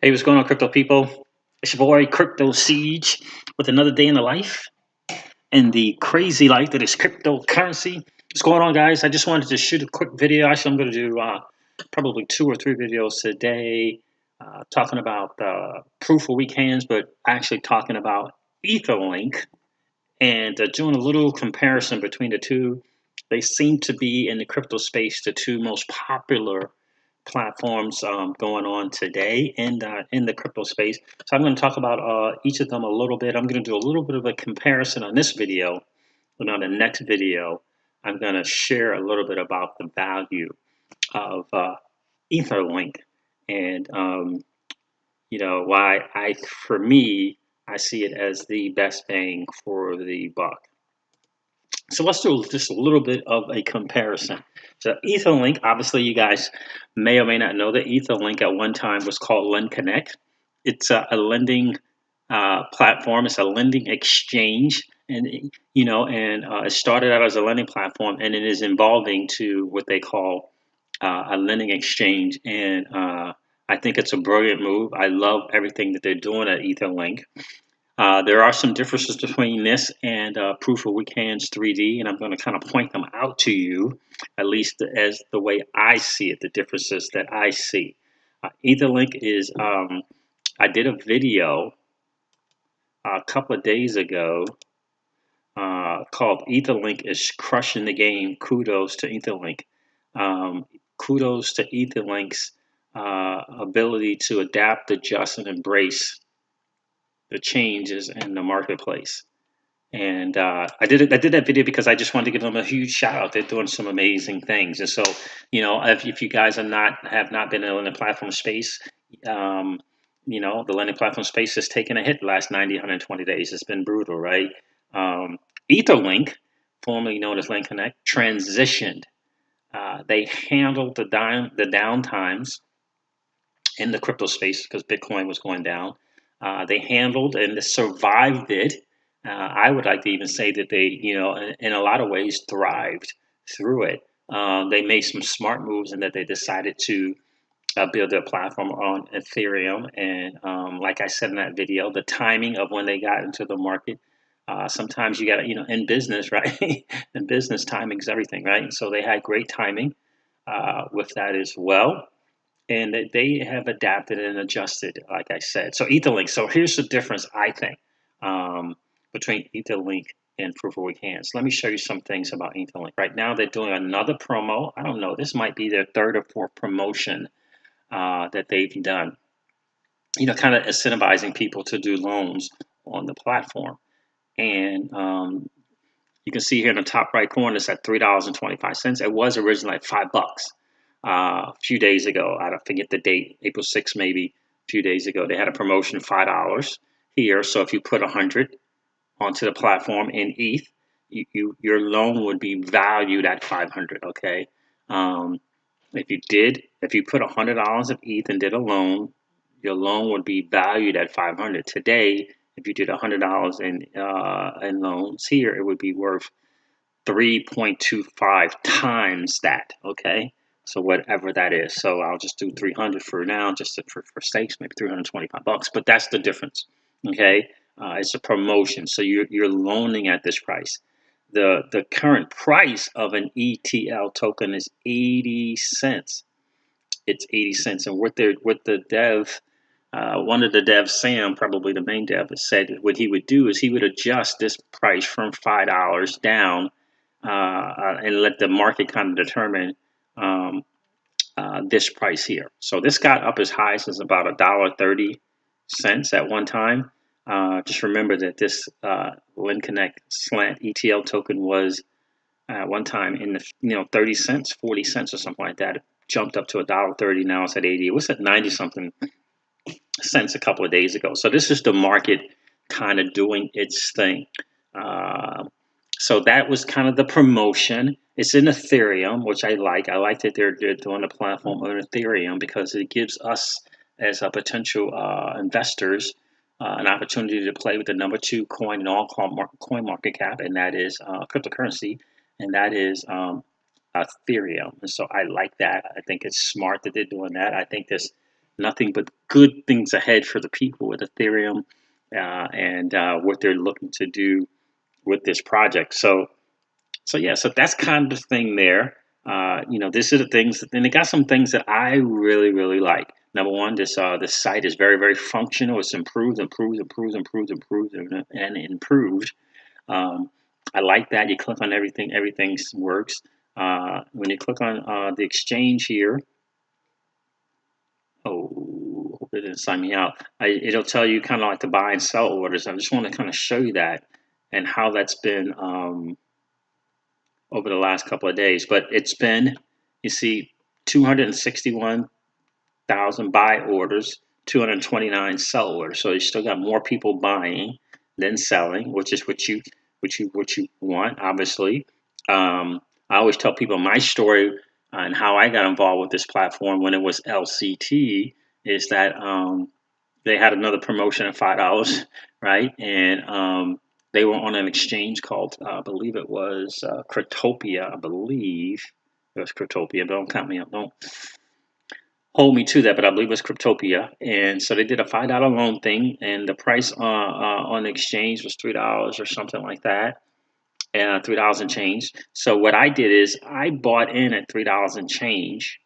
Hey, what's going on, crypto people? It's your boy Crypto Siege with another day in the life and the crazy life that is cryptocurrency. What's going on, guys? I just wanted to shoot a quick video. Actually, I'm going to do probably 2 or 3 videos today talking about proof of weak hands, but actually talking about Etherlink and doing a little comparison between the two. They seem to be in the crypto space the two most popular platforms going on today in the crypto space. So I'm going to talk about each of them a little bit. I'm going to do a little bit of a comparison on this video, and on the next video, I'm going to share a little bit about the value of Etherlink and why for me, I see it as the best bang for the buck. So let's do just a little bit of a comparison. So Etherlink, obviously you guys may or may not know that Etherlink at one time was called Lend Connect. It's a lending platform. It's a lending exchange, and it started out as a lending platform, and it is evolving to what they call a lending exchange. And I think it's a brilliant move. I love everything that they're doing at Etherlink. There are some differences between this and Proof of Weak Hands 3D, and I'm going to kind of point them out to you, at least as the way I see it, the differences that I see. Etherlink is, I did a video a couple of days ago called Etherlink is Crushing the Game. Kudos to Etherlink. Kudos to Etherlink's ability to adapt, adjust, and embrace the changes in the marketplace. And I did that video because I just wanted to give them a huge shout out. They're doing some amazing things. And so, if you guys have not been in the lending platform space, the lending platform space has taken a hit the last 90, 120 days. It's been brutal, right? Etherlink, formerly known as Lend Connect, transitioned. They handled the down times in the crypto space because Bitcoin was going down. They handled and survived it. I would like to even say that they, in a lot of ways, thrived through it. They made some smart moves in that they decided to build their platform on Ethereum. And like I said in that video, the timing of when they got into the market, sometimes you got to, in business, right? In business, timing is everything, right? And so they had great timing with that as well, and they have adapted and adjusted, like I said. So Etherlink. So here's the difference, I think, between Etherlink and Proof of Weak Hands. Let me show you some things about Etherlink. Right now, they're doing another promo. I don't know. This might be their third or fourth promotion that they've done. Kind of incentivizing people to do loans on the platform. And you can see here in the top right corner, it's at $3.25. It was originally like $5 a few days ago. I don't forget the date, April 6th, maybe a few days ago. They had a promotion, $5 here. So if you put 100 onto the platform in ETH, your loan would be valued at 500. Okay. If you put $100 of ETH and did a loan, your loan would be valued at 500. Today, if you did $100 in loans here, it would be worth 3.25 times that. Okay, so whatever that is. So I'll just do 300 for now, just for sakes, maybe $325. But that's the difference. Okay, it's a promotion, so you're loaning at this price. The current price of an ETL token is 80 cents. It's 80 cents, and what the dev. One of the devs, Sam, probably the main dev, said what he would do is he would adjust this price from $5 down and let the market kind of determine this price here. So this got up as high as about $1.30 at one time. Just remember that this Lend Connect Slant ETL token was at one time in the 30 cents, 40 cents or something like that. It jumped up to $1.30. Now it's at 80. It was at 90 something cents a couple of days ago. So this is the market kind of doing its thing. So that was kind of the promotion. It's in Ethereum, which I like. I like that they're doing a platform on Ethereum because it gives us as a potential investors an opportunity to play with the number 2 coin in all coin market cap, and that is cryptocurrency, and that is Ethereum. And so I like that. I think it's smart that they're doing that. I think this nothing but good things ahead for the people with Ethereum and what they're looking to do with this project. So yeah, so that's kind of the thing there. These are the things, and they got some things that I really, really like. Number one, this site is very, very functional. It's improved, and improved. I like that. You click on everything, everything works. When you click on the exchange here, oh, hope it didn't sign me out. It'll tell you kind of like the buy and sell orders. I just want to kind of show you that and how that's been over the last couple of days. But it's been, you see, 261,000 buy orders, 229 sell orders. So you still got more people buying than selling, which is what you want, obviously. I always tell people my story and how I got involved with this platform when it was LCT is that they had another promotion at $5, right? And they were on an exchange called, I believe it was Cryptopia. I believe it was Cryptopia. Don't count me up. Don't hold me to that, but I believe it was Cryptopia. And so they did a $5 loan thing, and the price on the exchange was $3 or something like that. $3 and change. So what I did is I bought in at $3 and change,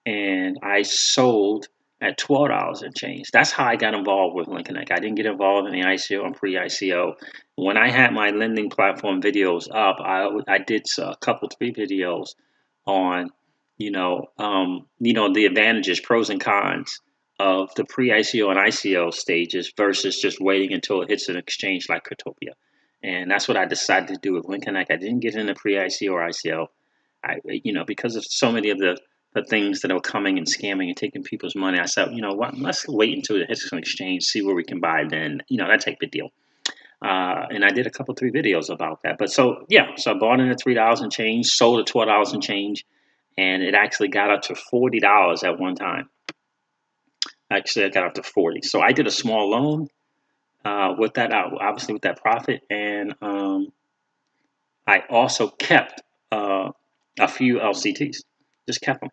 and I sold at $12 and change. That's how I got involved with Lincoln. I didn't get involved in the ICO and pre-ICO. When I had my lending platform videos up, I did a couple, 3 videos on, the advantages, pros and cons of the pre-ICO and ICO stages versus just waiting until it hits an exchange like Cryptopia. And that's what I decided to do with Lincoln. I didn't get into pre-ICO or ICO. Because of so many of the things that are coming and scamming and taking people's money, I said, you know what, let's wait until it hits an exchange, see where we can buy then. That's a big deal. And I did a couple, 3 videos about that. But so I bought in at $3 and change, sold at $12 and change, and it actually got up to $40 at one time. Actually, I got up to 40. So I did a small loan with that, obviously with that profit, and I also kept a few LCTs, just kept them.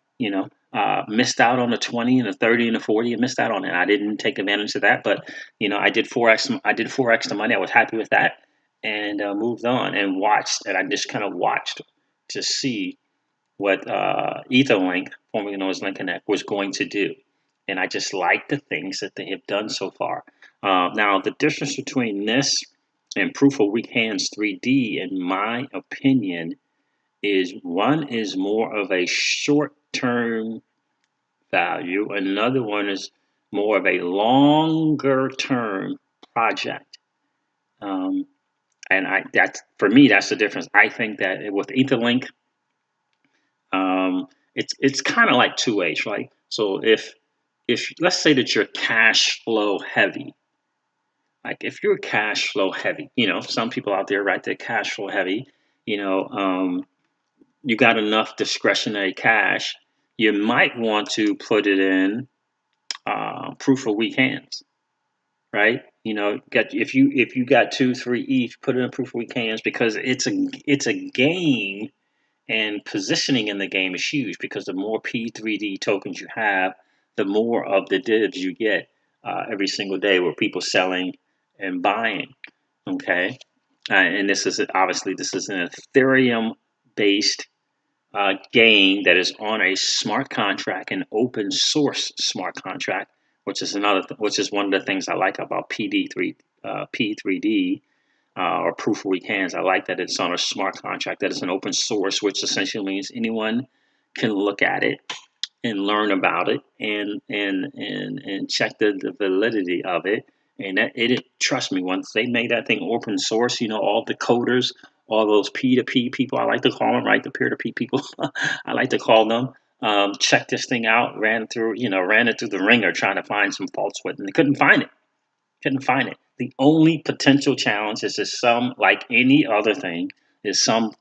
Missed out on the 20 and the 30 and the 40, and missed out on it. I didn't take advantage of that, but I did 4x. I did 4x the money. I was happy with that, and moved on and watched. And I just kind of watched to see what Etherlink, formerly known as Link Connect, was going to do. And I just like the things that they have done so far. Now, the difference between this and Proof of Weak Hands 3D, in my opinion, is one is more of a short-term value. Another one is more of a longer-term project. And that's, for me, that's the difference. I think that with Etherlink, it's kind of like 2 ways, right? So if let's say that you're cash flow heavy, like if you're cash flow heavy, some people out there, right, they're cash flow heavy, you got enough discretionary cash, you might want to put it in Proof of Weak Hands, right? If you got 2, 3 each, put it in Proof of Weak Hands, because it's a game, and positioning in the game is huge, because the more P3D tokens you have, the more of the divs you get every single day, where people selling and buying. Okay, and this is an Ethereum based game that is on a smart contract, an open source smart contract, which is one of the things I like about P3D or Proof of Weak Hands. I like that it's on a smart contract, that is an open source, which essentially means anyone can look at it and learn about it and check the validity of it. And trust me, once they make that thing open source, all the coders, all those P2P people, I like to call them, right? The peer-to-peer people, I like to call them. Check this thing out, ran it through the ringer trying to find some faults with it, and they couldn't find it. The only potential challenge is like any other thing, is some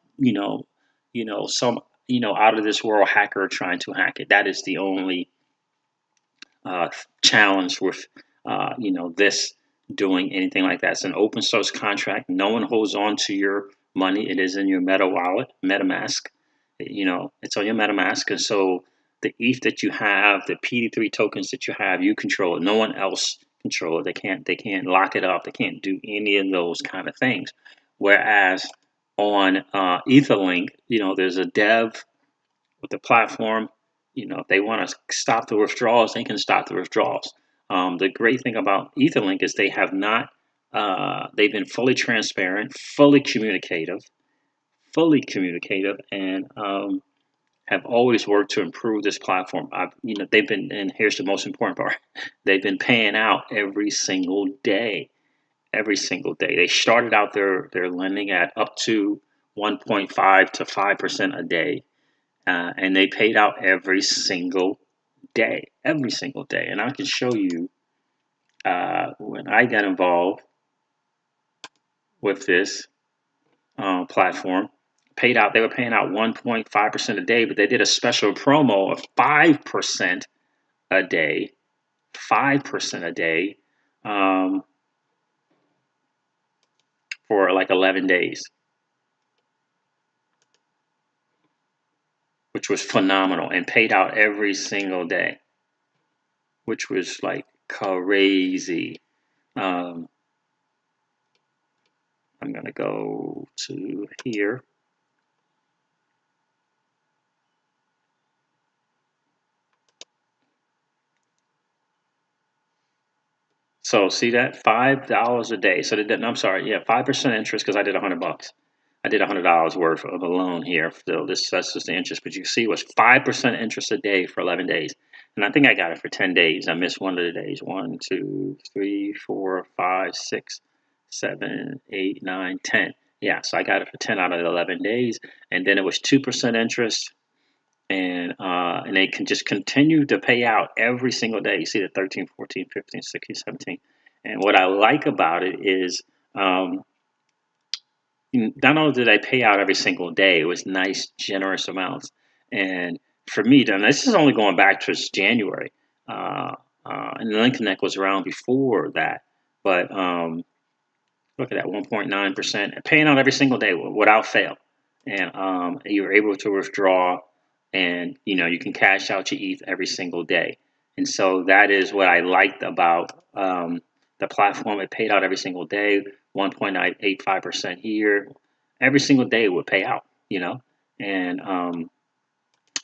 out of this world hacker trying to hack it. That is the only challenge with this doing anything like that. It's an open source contract. No one holds on to your money. It is in your Meta wallet, MetaMask. It's on your MetaMask, and so the ETH that you have, the PD3 tokens that you have, you control it. No one else control it. They can't lock it up. They can't do any of those kind of things. Whereas on Etherlink, there's a dev with the platform. If they want to stop the withdrawals, they can stop the withdrawals. The great thing about Etherlink is they have not. They've been fully transparent, fully communicative, and have always worked to improve this platform. They've been, and here's the most important part, they've been paying out every single day. Every single day. They started out their lending at up to 1.5 to 5% a day, and they paid out every single day. And I can show you when I got involved with this platform. They were paying out 1.5% a day, but they did a special promo of 5% a day, 5% a day, for like 11 days, which was phenomenal, and paid out every single day, which was like crazy. I'm going to go to here. So see that $5 a day. So I'm sorry, yeah, 5% interest because I did $100. I did $100 worth of a loan here. So that's just the interest, but you see, it was 5% interest a day for 11 days, and I think I got it for 10 days. I missed one of the days. 1, 2, 3, 4, 5, 6, 7, 8, 9, 10. Yeah, so I got it for 10 out of the 11 days, and then it was 2% interest. And they can just continue to pay out every single day. You see the 13, 14, 15, 16, 17. And what I like about it is not only did I pay out every single day, it was nice, generous amounts. And for me, and this is only going back to January, and Link Connect was around before that. But look at that, 1.9%, paying out every single day without fail. And you were able to withdraw, and you can cash out your ETH every single day. And so that is what I liked about the platform. It paid out every single day, 1.85% here. Every single day it would pay out, And I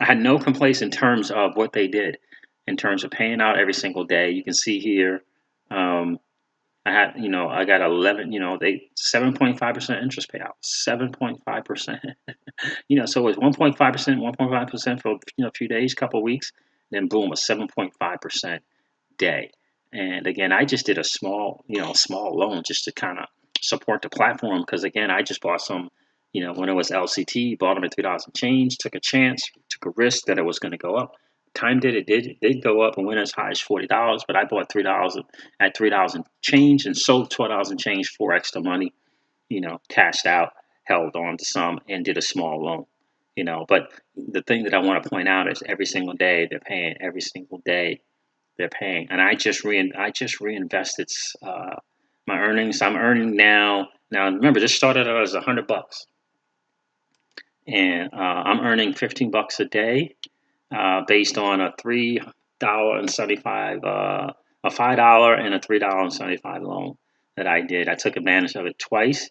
had no complaints in terms of what they did, in terms of paying out every single day. You can see here, I had, I got 11, they 7.5% interest payout, 7.5%. So it was 1.5% for a few days, couple of weeks, then boom, a 7.5% day. And again, I just did a small loan just to kind of support the platform, because again, I just bought some, when it was LCT, bought them at $3 and change, took a chance, took a risk that it was going to go up. Time did it did go up and went as high as $40, but I bought $3 at $3 and change and sold $12 and change for extra money, cashed out, held on to some, and did a small loan. But the thing that I want to point out is every single day they're paying. Every single day they're paying, and I just reinvested my earnings. I'm earning now. Now remember, this started out as $100, and I'm earning $15 a day, based on a $3.75, a $5 and a $3.75 loan that I did. I took advantage of it twice,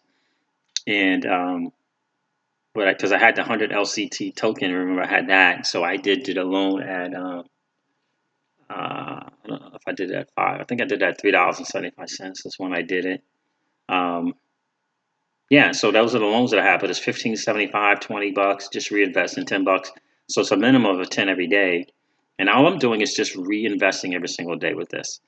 and because I had the 100 LCT token, remember I had that, so I did a loan at I don't know if I did it at 5. I think I did that at $3.75. That's when I did it. Yeah, so those are the loans that I have, but it's $15.75, $20, just reinvesting $10. So it's a minimum of 10 every day. And all I'm doing is just reinvesting every single day with this,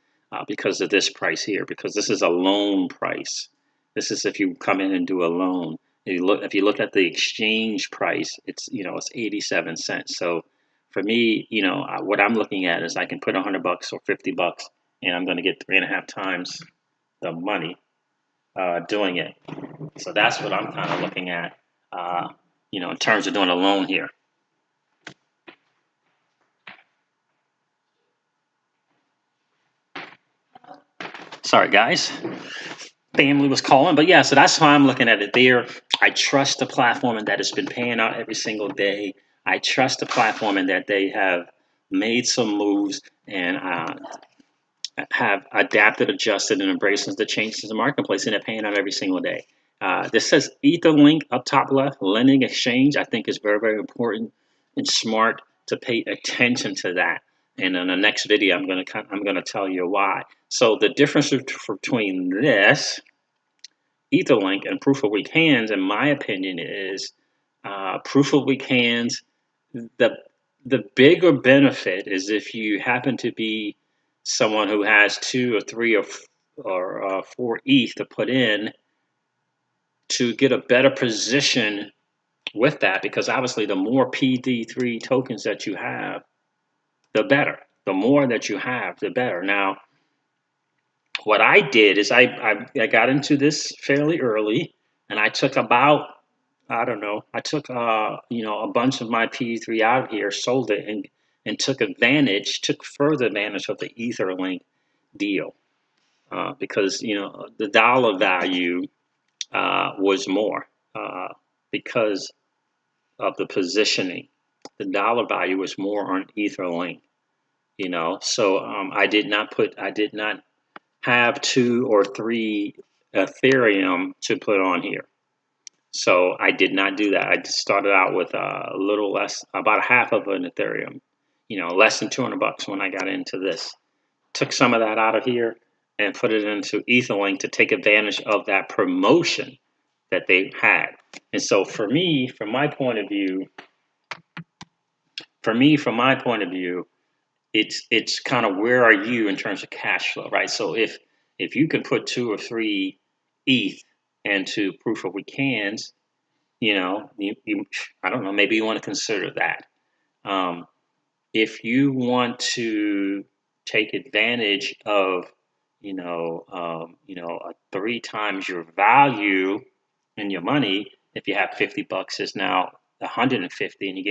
because of this price here, because this is a loan price. This is if you come in and do a loan. If you look at the exchange price, it's 87 cents. So for me, what I'm looking at is I can put $100 or $50, and I'm going to get 3.5 times the money doing it. So that's what I'm kind of looking at, in terms of doing a loan here. Sorry, guys. Family was calling, but yeah, so that's how I'm looking at it there. I trust the platform and that it's been paying out every single day. I trust the platform and that they have made some moves and have adapted, adjusted, and embraced the changes in the marketplace, and they're paying out every single day. This says Etherlink up top left, lending exchange. I think is very, very important and smart to pay attention to that. And in the next video, I'm gonna tell you why. So the difference between this Etherlink and proof of weak hands, in my opinion, is proof of weak hands. The bigger benefit is if you happen to be someone who has 2 or 3 or 4 ETH to put in to get a better position with that, because obviously the more PD3 tokens that you have, the better. The more that you have, the better. Now, what I did is I got into this fairly early, and I took about, I don't know, I took a bunch of my PD3 out of here, sold it, and took further advantage of the Etherlink deal, because the dollar value was more because of the positioning. The dollar value was more on Etherlink, So I did not have 2 or 3 Ethereum to put on here. So I did not do that. I just started out with a little less, about half of an Ethereum, less than $200 when I got into this. Took some of that out of here and put it into Etherlink to take advantage of that promotion that they had. And so for me, from my point of view, it's kind of, where are you in terms of cash flow, right? So if you can put 2 or 3 ETH into proof of weak hands, I don't know, maybe you want to consider that. If you want to take advantage of, 3 times your value in your money, if you have $50, is now 150, and you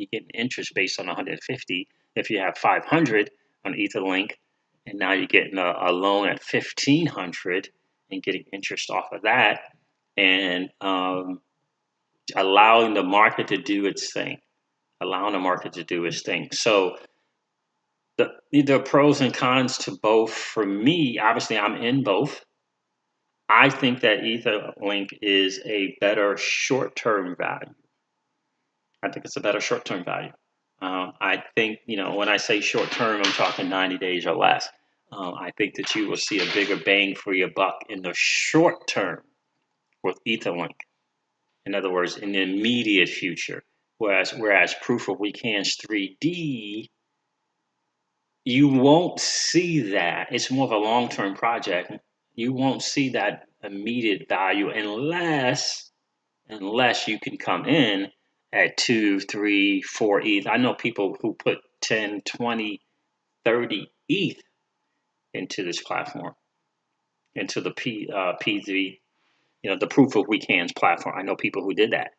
get interest based on 150. If you have 500 on Etherlink, and now you're getting a loan at 1,500 and getting interest off of that, and allowing the market to do its thing. So there are pros and cons to both. For me, obviously, I'm in both. I think that Etherlink is a better short-term value. I think it's a better short-term value. I think, when I say short-term, I'm talking 90 days or less. I think that you will see a bigger bang for your buck in the short term with Etherlink. In other words, in the immediate future. Whereas proof of weak hands 3D, you won't see that. It's more of a long-term project. You won't see that immediate value unless you can come in at 2, 3, 4 ETH. I know people who put 10, 20, 30 ETH into this platform, into the P3, the proof of weak hands platform. I know people who did that,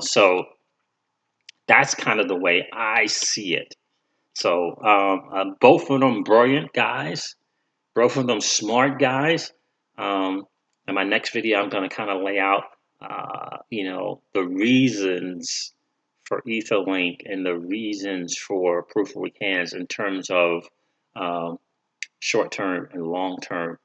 so that's kind of the way I see it. So both of them brilliant guys, both of them smart guys. In my next video, I'm going to kind of lay out, the reasons for Etherlink and the reasons for proof of weak hands in terms of short-term and long-term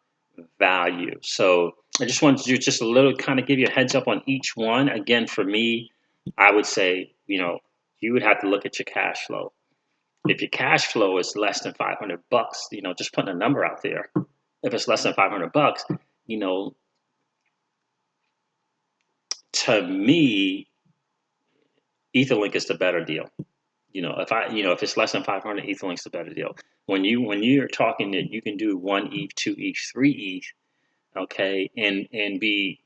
value. So I just wanted to do just a little, kind of give you a heads up on each one. Again, for me, I would say, you would have to look at your cash flow. If your cash flow is less than $500, just putting a number out there. If it's less than $500, to me, Etherlink is the better deal. If it's less than 500, Etherlink's the better deal. When you're talking that you can do 1 ETH, 2 ETH, 3 ETH, okay, and be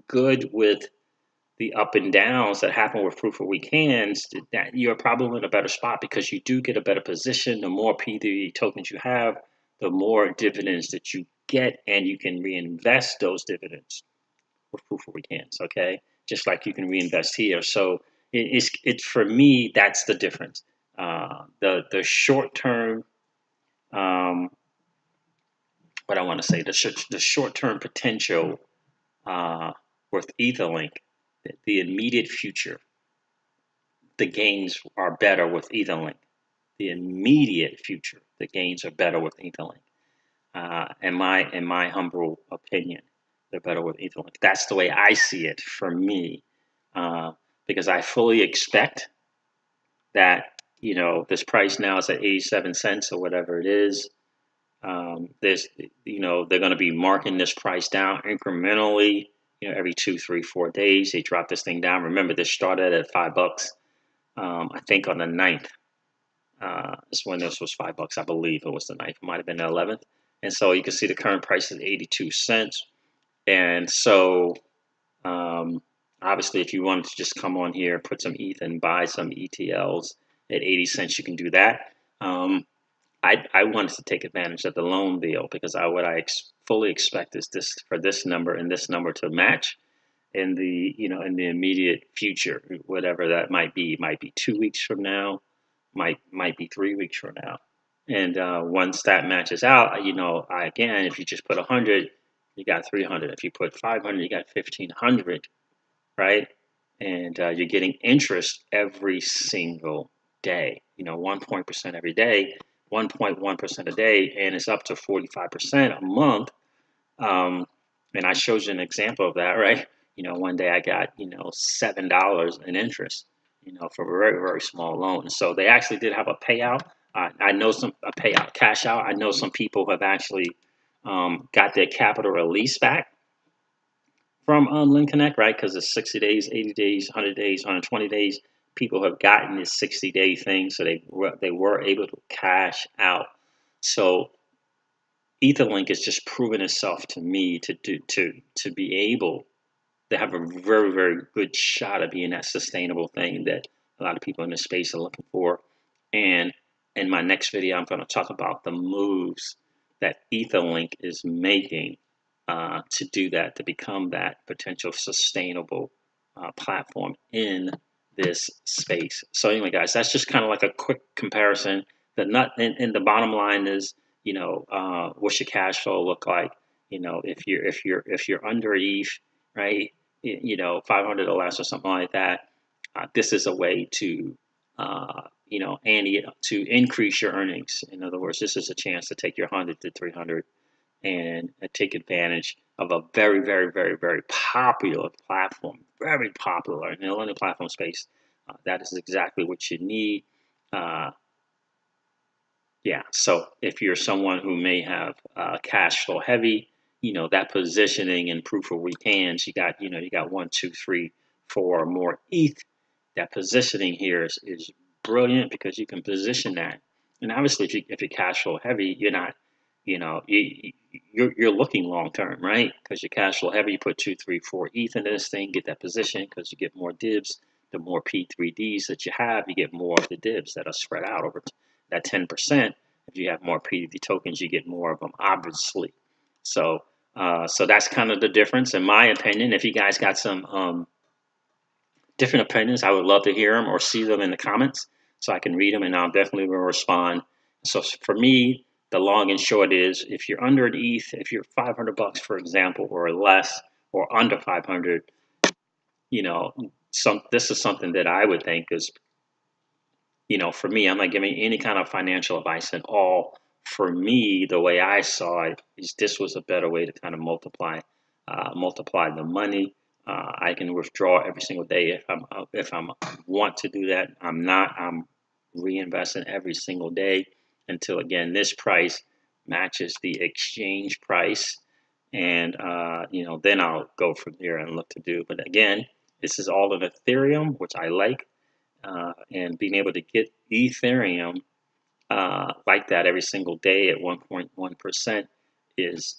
good with the up and downs that happen with proof of weak hands, that you're probably in a better spot, because you do get a better position. The more PD tokens you have, the more dividends that you get, and you can reinvest those dividends with proof of weak hands, okay? Just like you can reinvest here. So it's for me, that's the difference. The short term, what I want to say, the short term potential with Etherlink, the immediate future, the gains are better with Etherlink. the immediate future, the gains are better with Etherlink. In my humble opinion, they're better with Etherlink. That's the way I see it for me, because I fully expect that, you know, this price now is at 87 cents or whatever it is. There's, you know, they're going to be marking this price down incrementally, you know, every 2, 3, 4 days. They drop this thing down. Remember, this started at $5. I think on the 9th is when this was $5. I believe it was the 9th. It might have been the 11th. And so you can see the current price is 82 cents. And so obviously, if you wanted to just come on here, put some ETH and buy some ETLs at 80 cents, you can do that. I wanted to take advantage of the loan deal because what I fully expect is this for this number and this number to match in the, you know, in the immediate future, whatever that might be. It might be 2 weeks from now, might be 3 weeks from now. And once that matches out, you know, again, if you just put 100, you got 300. If you put 500, you got 1,500, right? And you're getting interest every single day. You know, 1% every day, 1.1% a day, and it's up to 45% a month. And I showed you an example of that, right? You know, one day I got, you know, $7 in interest, you know, for a very, very small loan. So they actually did have a payout. I know a payout, cash out. I know some people have actually got their capital release back from Link Connect, right? Because it's 60 days, 80 days, 100 days, 120 days. People have gotten this 60-day thing, so they were able to cash out. So Etherlink has just proven itself to me to be able to have a very, very good shot of being that sustainable thing that a lot of people in this space are looking for. And in my next video, I'm going to talk about the moves that Etherlink is making to do that, to become that potential sustainable platform in this space. So anyway, guys, that's just kind of like a quick comparison. The nut and the bottom line is, you know, what's your cash flow look like? You know, if you're under ETH, right? You know, 500 or less or something like that. This is a way to you know, to increase your earnings. In other words, this is a chance to take your 100 to 300 and take advantage of a very, very, very, very popular platform, very popular in the learning platform space. That is exactly what you need. Yeah, so if you're someone who may have cash flow heavy, you know, that positioning and proof of weak hands, you got 1, 2, 3, 4 more ETH. That positioning here is brilliant because you can position that. And obviously, if you're cash flow heavy, you're not, you know, you're looking long term, right? Because you're cash flow heavy, you put 2, 3, 4 ETH into this thing, get that position because you get more dibs. The more P3Ds that you have, you get more of the dibs that are spread out over that 10%. If you have more P3D tokens, you get more of them, obviously. So, so that's kind of the difference, in my opinion. If you guys got some different opinions, I would love to hear them or see them in the comments so I can read them, and I'll definitely will respond. So for me, the long and short is, if you're under an ETH, if you're $500, for example, or less, or under 500, you know, this is something that I would think is, you know, for me, I'm not giving any kind of financial advice at all. For me, the way I saw it is this was a better way to kind of multiply the money. I can withdraw every single day if I want to do that. I'm reinvesting every single day until, again, this price matches the exchange price, and you know, then I'll go from there and look to do. But again, this is all in Ethereum, which I like, and being able to get Ethereum like that every single day at 1.1% is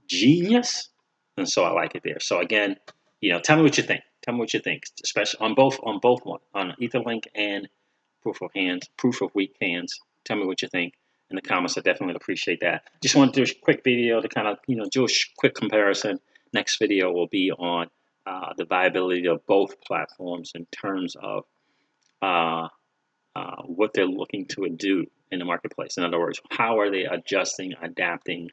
genius, and so I like it there. So again, you know, tell me what you think. Tell me what you think, especially on both one, on Etherlink and proof of weak hands. Tell me what you think in the comments. I definitely appreciate that. Just want to do a quick video to kind of, you know, do a quick comparison. Next video will be on the viability of both platforms in terms of what they're looking to do in the marketplace. In other words, how are they adjusting, adapting,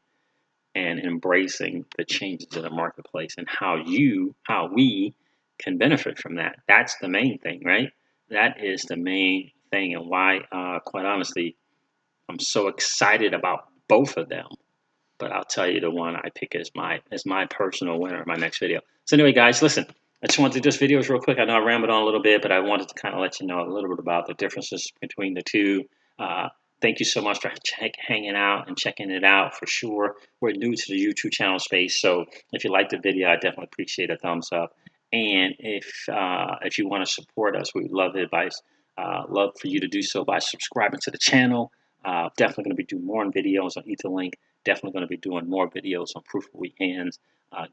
and embracing the changes in the marketplace, and how we can benefit from that. That's the main thing, right? That is the main thing, and why, quite honestly, I'm so excited about both of them. But I'll tell you the one I pick as my personal winner in my next video. So anyway, guys, listen. I just wanted to do this video real quick. I know I rambled on a little bit, but I wanted to kind of let you know a little bit about the differences between the two. Thank you so much for hanging out and checking it out for sure. We're new to the YouTube channel space, so if you like the video, I definitely appreciate a thumbs up. And if you want to support us, we would love advice. Love for you to do so by subscribing to the channel. Definitely going to be doing more videos on Etherlink. Definitely going to be doing more videos on proof of weekends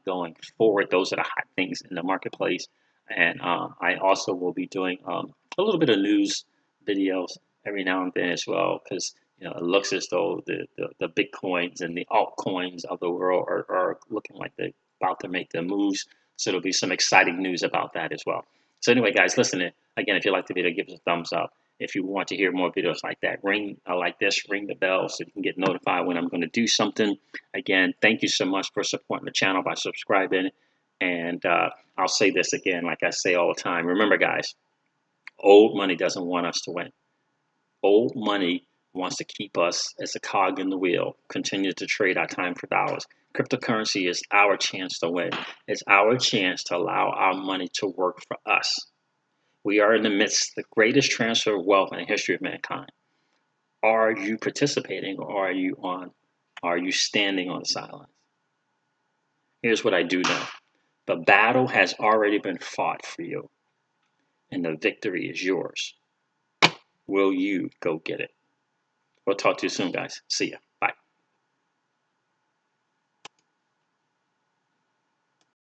going forward. Those are the hot things in the marketplace. And I also will be doing a little bit of news videos every now and then as well, because it looks as though the Bitcoins and the altcoins of the world are looking like they're about to make their moves. So there'll be some exciting news about that as well. So anyway, guys, listen, again, if you like the video, give us a thumbs up. If you want to hear more videos like that, ring the bell so you can get notified when I'm going to do something. Again, thank you so much for supporting the channel by subscribing. And I'll say this again, like I say all the time. Remember, guys, old money doesn't want us to win. Old money wants to keep us as a cog in the wheel, continue to trade our time for dollars. Cryptocurrency is our chance to win. It's our chance to allow our money to work for us. We are in the midst of the greatest transfer of wealth in the history of mankind. Are you participating, or are you standing on the sidelines? Here's what I do know. The battle has already been fought for you, and the victory is yours. Will you go get it? We'll talk to you soon, guys. See ya.